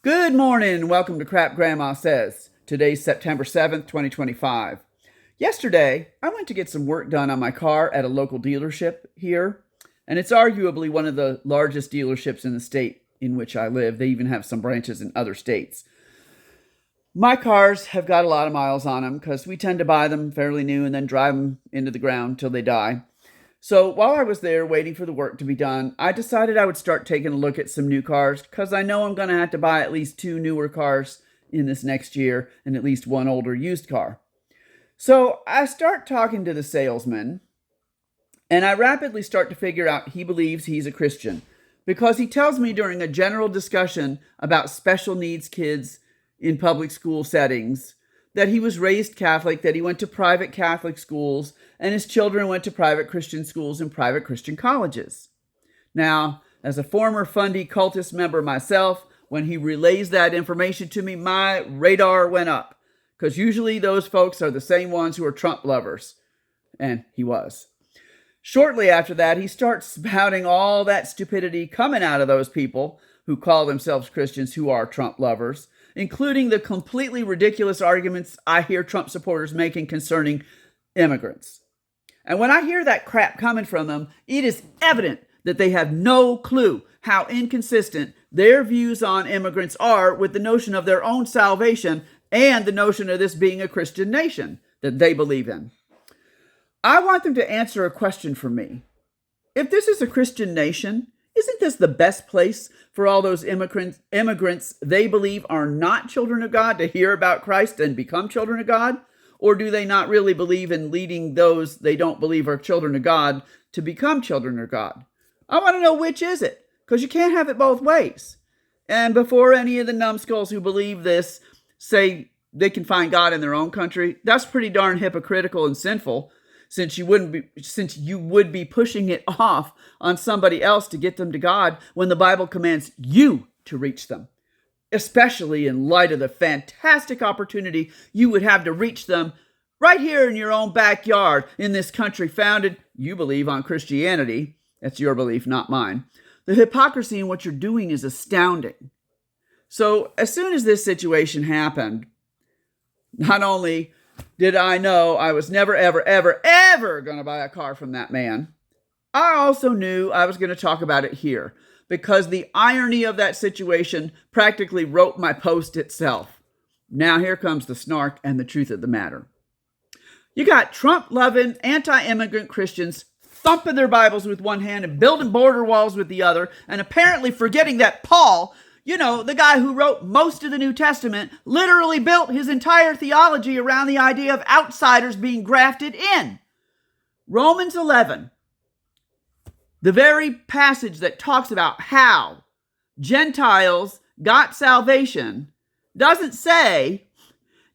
Good morning. Welcome to Crap Grandma Says. Today's September 7th, 2025. Yesterday, I went to get some work done on my car at a local dealership here, and it's arguably one of the largest dealerships in the state in which I live. They even have some branches in other states. My cars have got a lot of miles on them because we tend to buy them fairly new and then drive them into the ground till they die. So while I was there waiting for the work to be done, I decided I would start taking a look at some new cars because I know I'm going to have to buy at least 2 newer cars in this next year and at least 1 older used car. So I start talking to the salesman, and I rapidly start to figure out he believes he's a Christian because he tells me during a general discussion about special needs kids in public school settings that he was raised Catholic, that he went to private Catholic schools, and his children went to private Christian schools and private Christian colleges. Now, as a former fundy cultist member myself, when he relays that information to me, my radar went up, because usually those folks are the same ones who are Trump lovers, and he was. Shortly after that, he starts spouting all that stupidity coming out of those people who call themselves Christians who are Trump lovers, including the completely ridiculous arguments I hear Trump supporters making concerning immigrants. And when I hear that crap coming from them, it is evident that they have no clue how inconsistent their views on immigrants are with the notion of their own salvation and the notion of this being a Christian nation that they believe in. I want them to answer a question for me. If this is a Christian nation, isn't this the best place for all those immigrants they believe are not children of God to hear about Christ and become children of God? Or do they not really believe in leading those they don't believe are children of God to become children of God? I want to know which is it, because you can't have it both ways. And before any of the numbskulls who believe this say they can find God in their own country, that's pretty darn hypocritical and sinful, since you would be pushing it off on somebody else to get them to God when the Bible commands you to reach them, especially in light of the fantastic opportunity you would have to reach them right here in your own backyard in this country founded, you believe, on Christianity. That's your belief, not mine. The hypocrisy in what you're doing is astounding. So as soon as this situation happened, not only did I know I was never, ever, ever, ever going to buy a car from that man, I also knew I was going to talk about it here because the irony of that situation practically wrote my post itself. Now here comes the snark and the truth of the matter. You got Trump-loving, anti-immigrant Christians thumping their Bibles with one hand and building border walls with the other, and apparently forgetting that Paul, the guy who wrote most of the New Testament, literally built his entire theology around the idea of outsiders being grafted in. Romans 11, the very passage that talks about how Gentiles got salvation, doesn't say,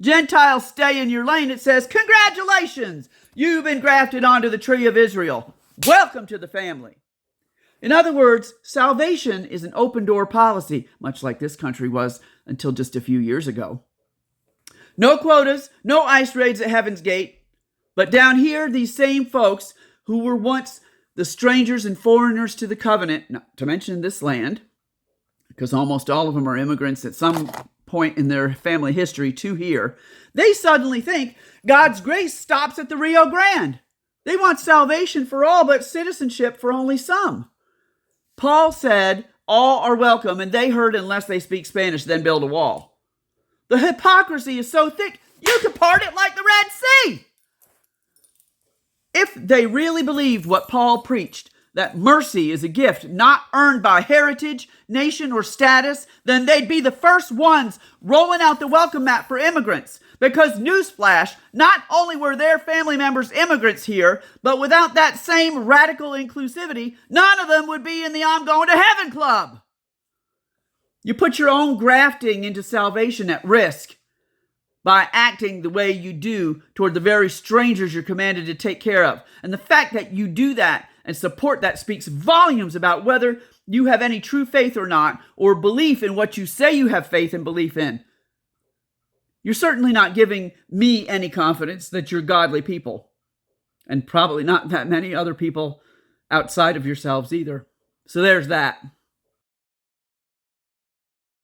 Gentiles stay in your lane. It says, congratulations, you've been grafted onto the tree of Israel. Welcome to the family. In other words, salvation is an open door policy, much like this country was until just a few years ago. No quotas, no ICE raids at Heaven's Gate. But down here, these same folks who were once the strangers and foreigners to the covenant, not to mention this land, because almost all of them are immigrants at some point in their family history to here, they suddenly think God's grace stops at the Rio Grande. They want salvation for all, but citizenship for only some. Paul said, all are welcome, and they heard unless they speak Spanish, then build a wall. The hypocrisy is so thick, you could part it like the Red Sea. If they really believed what Paul preached, that mercy is a gift not earned by heritage, nation, or status, then they'd be the first ones rolling out the welcome mat for immigrants. Because newsflash, not only were their family members immigrants here, but without that same radical inclusivity, none of them would be in the I'm going to heaven club. You put your own grafting into salvation at risk by acting the way you do toward the very strangers you're commanded to take care of. And the fact that you do that and support that speaks volumes about whether you have any true faith or not, or belief in what you say you have faith and belief in. You're certainly not giving me any confidence that you're godly people, and probably not that many other people outside of yourselves either. So there's that.